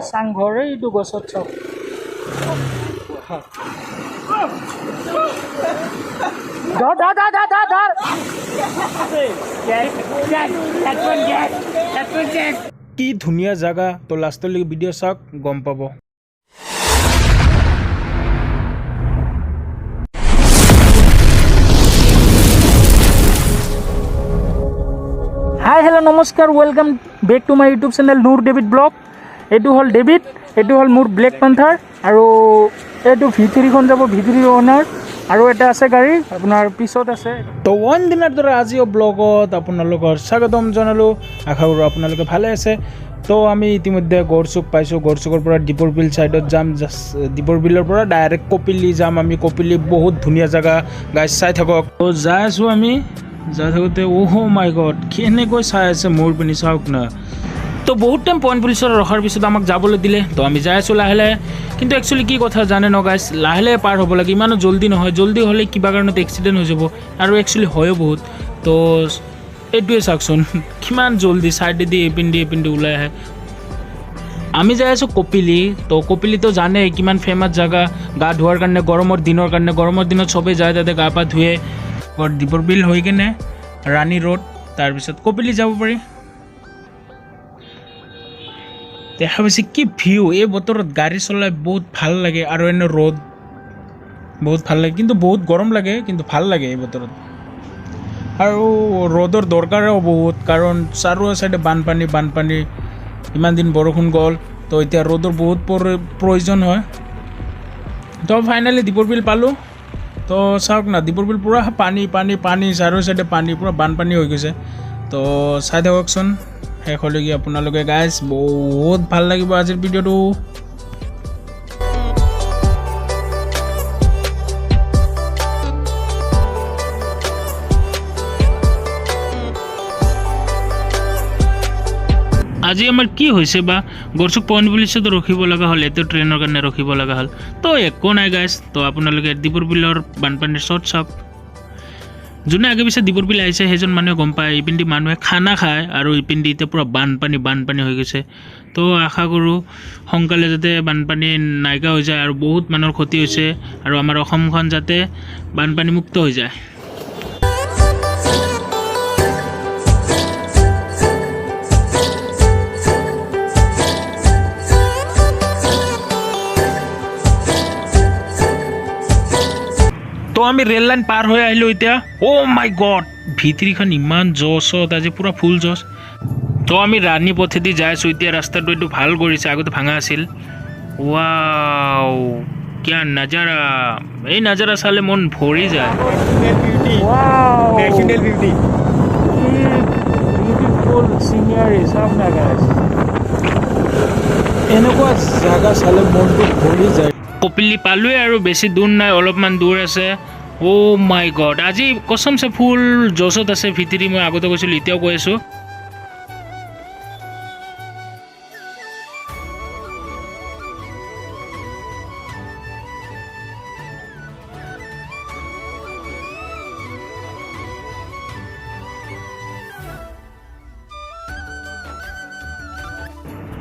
চাংঘৰে এইটো গছত চাওক কি ধুনীয়া জাগা তো লাষ্টলৈকে ভিডিঅ' চাওক গম পাব হাই হেল্ল' নমস্কাৰ welcome back to my YouTube channel Nur David blog এইটো হ'ল ডেভিড এইটো হ'ল মোৰ ব্লেক পেন্থাৰ আৰু এইটো ভিতৰিখন যাব ভিতৰি অনাৰ আৰু এটা আছে গাড়ী আপোনাৰ পিছত আছে তো ওৱান দিনৰ দৰে আজিও ব্লগত আপোনালোকৰ স্বাগতম জনালোঁ আশা কৰোঁ আপোনালোকে ভালে আছে তো আমি ইতিমধ্যে গড়চুক পাইছোঁ গড়চুকৰ পৰা দীপৰ বিল ছাইডত যাম দীপৰ বিলৰ পৰা ডাইৰেক্ট কপিলি যাম আমি কপিলি বহুত ধুনীয়া জেগা গাইজ চাই থাকক তো যাই আছোঁ আমি যাই থাকোঁতে অহ মাই গড কেনেকৈ চাই আছে মোৰ পিনি চাওক না তো বহুত টাইম পইণ্ট পুলিচত ৰখাৰ পিছত আমাক যাবলৈ দিলে তো আমি যাই আছোঁ লাহে লাহে কিন্তু একচুৱেলি কি কথা জানে ন গাইজ লাহে লাহে পাৰ হ'ব লাগে ইমানো জল্দি নহয় জল্দি হ'লে কিবা কাৰণত এক্সিডেণ্ট হৈ যাব আৰু একচুৱেলি হয়ো বহুত তো এইটোৱে চাওকচোন কিমান জল্দি ছাইডেদি এইপিনে ওলাই আহে আমি যাই আছোঁ কপিলি তো কপিলিতো জানে কিমান ফেমাছ জেগা গা ধোৱাৰ কাৰণে গৰমৰ দিনত চবেই যায় তাতে গা পা ধুৱে দীপৰ বিল হৈ কিনে ৰাণী ৰোড তাৰপিছত কপিলি যাব পাৰি দেখা পাইছে কি ভিউ এই বতৰত গাড়ী চলাই বহুত ভাল লাগে আৰু এনে ৰ'দ বহুত ভাল লাগে কিন্তু বহুত গৰম লাগে কিন্তু ভাল লাগে এই বতৰত আৰু ৰ'দৰ দৰকাৰো বহুত কাৰণ চাৰিও চাইডে বানপানী ইমান দিন বৰষুণ গ'ল তো এতিয়া ৰ'দৰ বহুত প্ৰয়োজন হয় তো ফাইনেলি দীপৰ বিল পালোঁ তো চাওক না দীপৰ বিল পূৰা পানী চাৰিও চাইডে পানী পূৰা বানপানী হৈ গৈছে তো চাই থাককচোন শেষলৈকে আপোনালোকে গাইজ বহুত ভাল লাগিব আজিৰ ভিডিঅ'টো আজি আমাৰ কি হৈছে বা গড়চুক পইণ্ট পুলিচতো ৰখিব লগা হ'ল এতে ট্ৰেইনৰ কাৰণে ৰখিব লগা হ'ল তো একো নাই গাইজ তো আপোনালোকে দীপৰ বিলৰ বানপানীৰ শ্বট চাওক যোনে আগে পিছে দীপৰ বিল আহিছে সেইজন মানুহে গম পায় ইপিনে মানুহে খানা খায় আৰু ইপিনে এতিয়া পূৰা বানপানী হৈ গৈছে তো আশা কৰোঁ সোনকালে যাতে বানপানী নাইকিয়া হৈ যায় আৰু বহুত মানুহৰ ক্ষতি হৈছে আৰু আমাৰ অসমখন যাতে বানপানীমুক্ত হৈ যায় তো আমি ৰেল লাইন পাৰ হৈ আহিলোঁ এতিয়া অ' মাই গড ভিতৰিখন ইমান জছত আজি পূৰা ফুল জছ তো আমি ৰাণী পথেদি যাই আছোঁ এতিয়া ৰাস্তাটো এইটো ভাল কৰিছে আগতে ভাঙা আছিল ৱাও কিয়া নাজাৰা এই নাজাৰা চালে মন ভৰি যায় এনেকুৱা জাগা চালে মনটো ভৰি যায় কপিলি পালোৱে আৰু বেছি দূৰ নাই অলপমান দূৰ আছে অ' মাই গড আজি কসমছে ফুল জছত আছে ভিতৰি মই আগতে কৈছিলোঁ এতিয়াও কৈ আছোঁ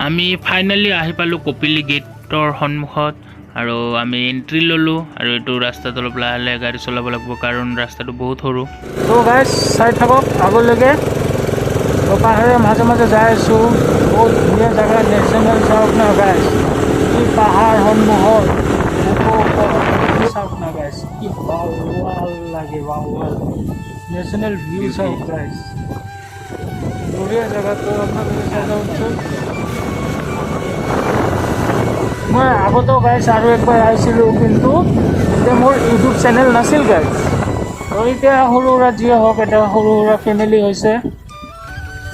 আমি ফাইনেলি আহি পালোঁ কপিলি গেটৰ সন্মুখত আৰু আমি এণ্ট্ৰি ল'লোঁ আৰু এইটো ৰাস্তাত অলপ লাহে লাহে গাড়ী চলাব লাগিব কাৰণ ৰাস্তাটো বহুত সৰু তো গাইজ চাই থাকক আগলৈকে তো পাহাৰে মাজে যাই আছোঁ বহুত ধুনীয়া জেগা নেশ্যনেল চাওক না গাইজ কি পাহাৰ সন্মুখত চাওক না গাইজ কি ভাল লাগে নেশ্যনেল ভিউ চাওক গাইজ বঢ়িয়া জেগাটো আপোনালোকে চাই যাওকচোন মই আগতেও গাইজ আৰু একবাৰ আহিছিলোঁ কিন্তু এতিয়া মোৰ ইউটিউব চেনেল নাছিল গাইজ তো এতিয়া সৰু সুৰা যিয়ে হওক এটা সৰু সুৰা ফেমিলি হৈছে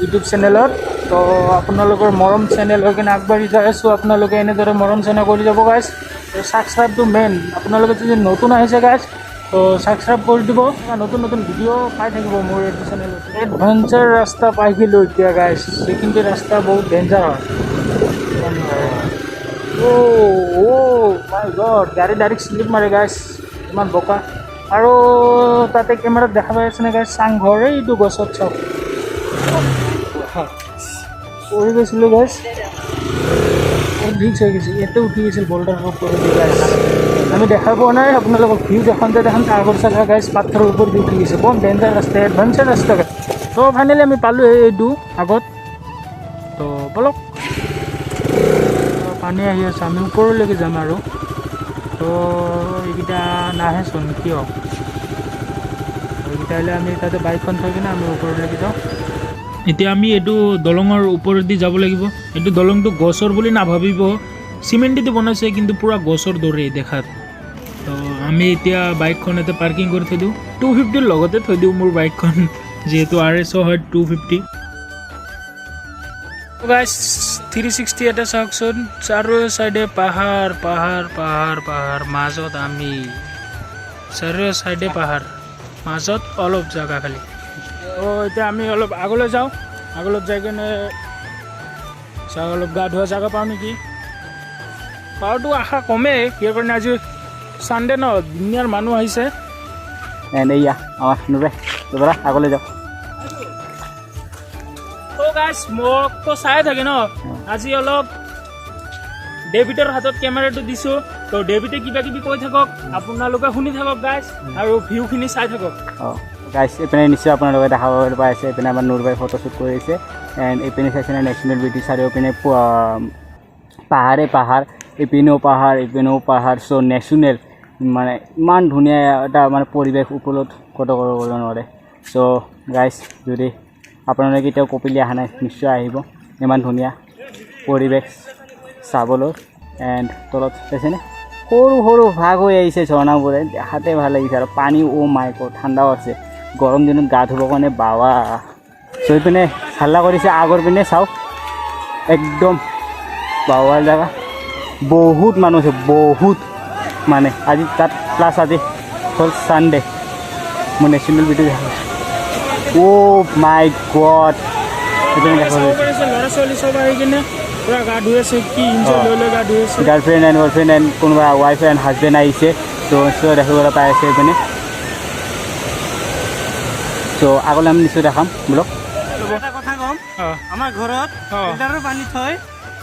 ইউটিউব চেনেলত তো আপোনালোকৰ মৰম চেনেল হৈ কিনে আগবাঢ়ি যাই আছোঁ আপোনালোকে এনেদৰে মৰম চেনেল কৰি যাব গাইজ তো ছাবস্ক্ৰাইবটো মেইন আপোনালোকে যদি নতুন আহিছে গাইজ তো ছাবস্ক্ৰাইব কৰি দিব নতুন ভিডিঅ' পাই থাকিব মোৰ এইটো চেনেলত এডভেঞ্চাৰ ৰাস্তা পাইছিলোঁ এতিয়া গাইজ সেইখিনি ৰাস্তা বহুত ডেঞ্জাৰ হয় মাই গড গাড়ী ডাইৰেক্ট শ্লিপ মাৰে গাইজ ইমান বোকা আৰু তাতে কেমেৰাত দেখা পাই আছে নে গাইজ চাংঘৰে এইটো গছত চাওক পৰি গৈছিলোঁ গাইছ ৰিক্স হৈ গৈছে ইয়াতে উঠি গৈছিল বল্ডাৰৰ ওপৰত আমি দেখা পোৱা নাই আপোনালোকক ভিউ দেখান আগৰ চাগা গাইছ পাথৰৰ ওপৰত উঠি গৈছে বৰ ডেঞ্জাৰ ৰাস্তা এডভেঞ্চাৰ ৰাস্তা তো ফাইনেলি আমি পালোঁ এইটো আগত তো বলক পানী আহি আছে আমি ওপৰলৈকে যাম আৰু তো এইকেইটা নাহেচোন কিয় এইকেইটা আহিলে আমি তাতে বাইকখন থৈ কিনে আমি ওপৰলৈকে যাওঁ এতিয়া আমি এইটো দলঙৰ ওপৰেদি যাব লাগিব এইটো দলংটো গছৰ বুলি নাভাবিব চিমেণ্টেদি বনাইছে কিন্তু পূৰা গছৰ দৰে দেখাত তো আমি এতিয়া বাইকখন ইয়াতে পাৰ্কিং কৰি থৈ দিওঁ 250ৰ লগতে থৈ দিওঁ মোৰ বাইকখন যিহেতু RSO হয় 250 গাইছ 360 এটা চাওকচোন চাৰো চাইডে পাহাৰ মাজত আমি চাৰো চাইডে পাহাৰ মাজত অলপ জাগা খালি এতিয়া আমি অলপ আগলৈ যাওঁ আগলৈ যাই কিনে চাওঁ অলপ গা ধোৱা জাগা পাওঁ নেকি পাওঁতো আশা কমেই কিয় কাৰণে আজি চানডে ন দুনিয়াৰ মানুহ আহিছে এয়া আমাৰ নুৰে দুবাৰা আগলৈ যাওঁ গাইছ মোকতো চাই থাকে ন আজি অলপ ডেভিডৰ হাতত কেমেৰাটো দিছোঁ তো ডেভিডে কিবা কিবি কৈ থাকক আপোনালোকে শুনি থাকক গাইছ আৰু ভিউখিনি চাই থাকক গাইছ এইপিনে নিশ্চয় আপোনালোকে দেখাব পাই আছে এইপিনে আমাৰ নুৰবাই ফটোশ্বুট কৰিছে এণ্ড এইপিনে চাইছে নেশ্যনেল বিউটি চাৰিওপিনে পাহাৰ এইপিনেও পাহাৰ চ' নেশ্যনেল মানে ইমান ধুনীয়া এটা মানে পৰিৱেশ ওপৰত কত কৰিব নোৱাৰে চ' গাইছ যদি আপোনালোকে কেতিয়াও কপিলি অহা নাই নিশ্চয় আহিব ইমান ধুনীয়া পৰিৱেশ চাবলৈ এণ্ড তলত চাইছেনে সৰু ভাগ হৈ আহিছে ঝৰ্ণাবোৰে দেখাতে ভাল লাগিছে আৰু পানী মাইক ঠাণ্ডাও আছে গৰম দিনত গা ধুবৰ কাৰণে বাৱা চ' এইপিনে হাল্লা কৰিছে আগৰ পিনে চাওক একদম বাৱাৰ জেগা বহুত মানুহ আছে বহুত মানে আজি তাত প্লাছ আজি হ'ল ছানডে মোৰ নেশ্যনেল বিউটি দেখা my god girlfriend and boyfriend and কোনোবা ৱাইফ এণ্ড হাজবেণ্ড আহিছে ত' নিশ্চয় দেখিবলৈ পাই আছে এইপিনে চ' আগলৈ আমি নিশ্চয় দেখাম বোলক এটা কথা ক'ম আমাৰ ঘৰত ফিল্টাৰৰ পানী থৈ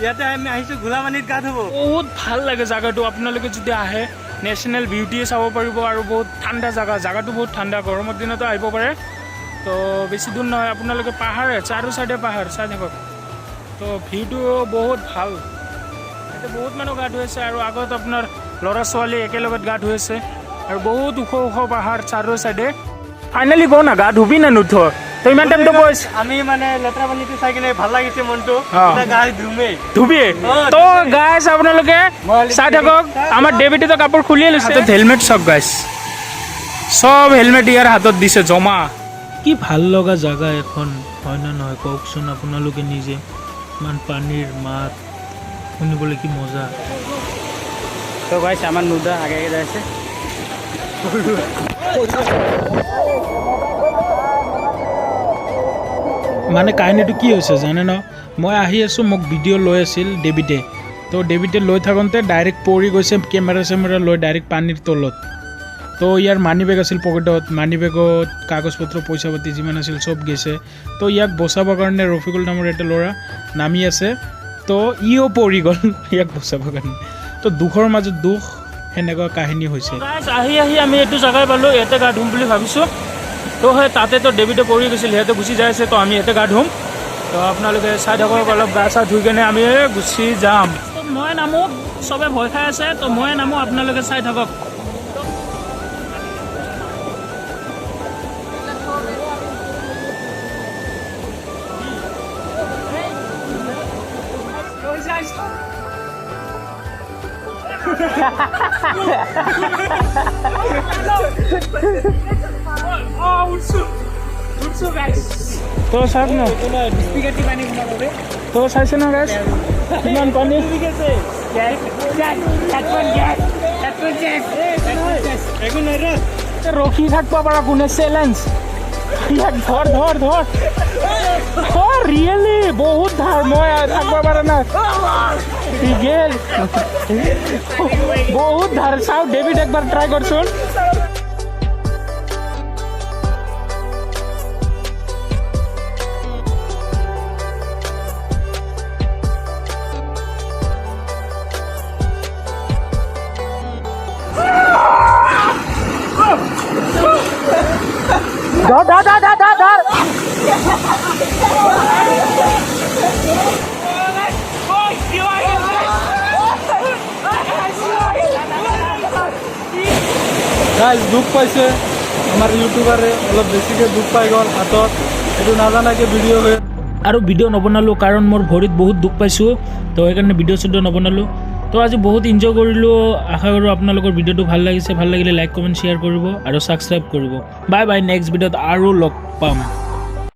ইয়াতে আমি আহিছোঁ ঘোলা পানীত গা ধুব বহুত ভাল লাগে জেগাটো আপোনালোকে যদি আহে নেশ্যনেল বিউটিয়ে চাব পাৰিব আৰু বহুত ঠাণ্ডা জেগাটো বহুত ঠাণ্ডা গৰমৰ দিনতো আহিব পাৰে তো বেছি দূৰ নহয় আপোনালোকে পাহাৰ চাৰো চাইডে পাহাৰ চাই থাকক তো ভিউটো বহুত ভাল ইয়াতে বহুত মানুহ গা ধুই আছে আৰু আগত আপোনাৰ ল'ৰা ছোৱালী একেলগত গা ধুই আছে আৰু বহুত ওখ পাহাৰ চাৰো চাইডে ফাইনেলি গৈ না গা ধুবি না নুধ তো ইমান টাইমটো কৈছ আমি মানে লেতেৰা পানীটো চাই কিনে ভাল লাগিছে মনটো গা ধুবি তো গাইছ আপোনালোকে চাই থাকক আমাৰ ডেভিডেতো কাপোৰ খুলিয়ে লৈছে হেলমেট চব গাইছ চব হেলমেট ইয়াৰ হাতত দিছে জমা কি ভাল লগা জাগা এখন হয় না নহয় কওকচোন আপোনালোকে নিজে ইমান পানীৰ মাত শুনিবলৈ কি মজা তো গাইছ আমাৰ নুদা আগে যাই আছে মানে কাহিনীটো কি হৈছে জানে ন মই আহি আছোঁ মোক ভিডিঅ' লৈ আছিল ডেভিডে তো ডেভিডে লৈ থাকোঁতে ডাইৰেক্ট পৰি গৈছে কেমেৰা লৈ ডাইৰেক্ট পানীৰ তলত তো ইয়াৰ মানি বেগ আছিল পকেটত মানি বেগত কাগজ পত্ৰ পইচা পাতি যিমান আছিল চব গৈছে তো ইয়াক বচাবৰ কাৰণে ৰফিকুল নামৰ এটা ল'ৰা নামি আছে তো ইও পৰি গ'ল ইয়াক বচাবৰ কাৰণে তো দুখৰ মাজত দুখ সেনেকুৱা কাহিনী হৈছে আহি আমি এইটো জেগাই পালোঁ ইয়াতে গা ধুম বুলি ভাবিছোঁ তো সেই তাতেতো ডেভিডে পৰি গৈছিল সিহঁতে গুচি যাই আছে তো আমি ইয়াতে গা ধুম তো আপোনালোকে চাই থাকক অলপ গা চা ধুই কেনে আমি গুচি যাম তো মই নামো চবে ভয় খাই আছে তো মই নামো আপোনালোকে চাই থাকক তো চাওক ন তো চাইছে ন গাইছ কিমান পানী ৰখি থাকিব পাৰা কোনে চেলেঞ্জ ইয়াক ধৰ ৰিয়েলি বহুত ধাৰ মই থাকিব পাৰা নাই বহুত ধাৰ চাওঁ ডেভিড একবাৰ ট্ৰাই কৰচোন ধৰ গাইজ দুখ পাইছে আমাৰ ইউটিউবাৰে অলপ বেছিকৈ দুখ পাই গ'ল হাতত এইটো নাজানাকৈ ভিডিঅ' হৈ আৰু ভিডিঅ' নবনালোঁ কাৰণ মোৰ ভৰিত বহুত দুখ পাইছোঁ তো সেইকাৰণে ভিডিঅ' চিডিঅ' নবনালোঁ তো আজি বহুত এনজয় কৰিলোঁ আশা কৰোঁ আপোনালোকৰ ভিডিঅ'টো ভাল লাগিছে ভাল লাগিলে লাইক কমেণ্ট শ্বেয়াৰ কৰিব আৰু ছাবস্ক্ৰাইব কৰিব বাই বাই নেক্সট ভিডিঅ'ত আৰু লগ পাম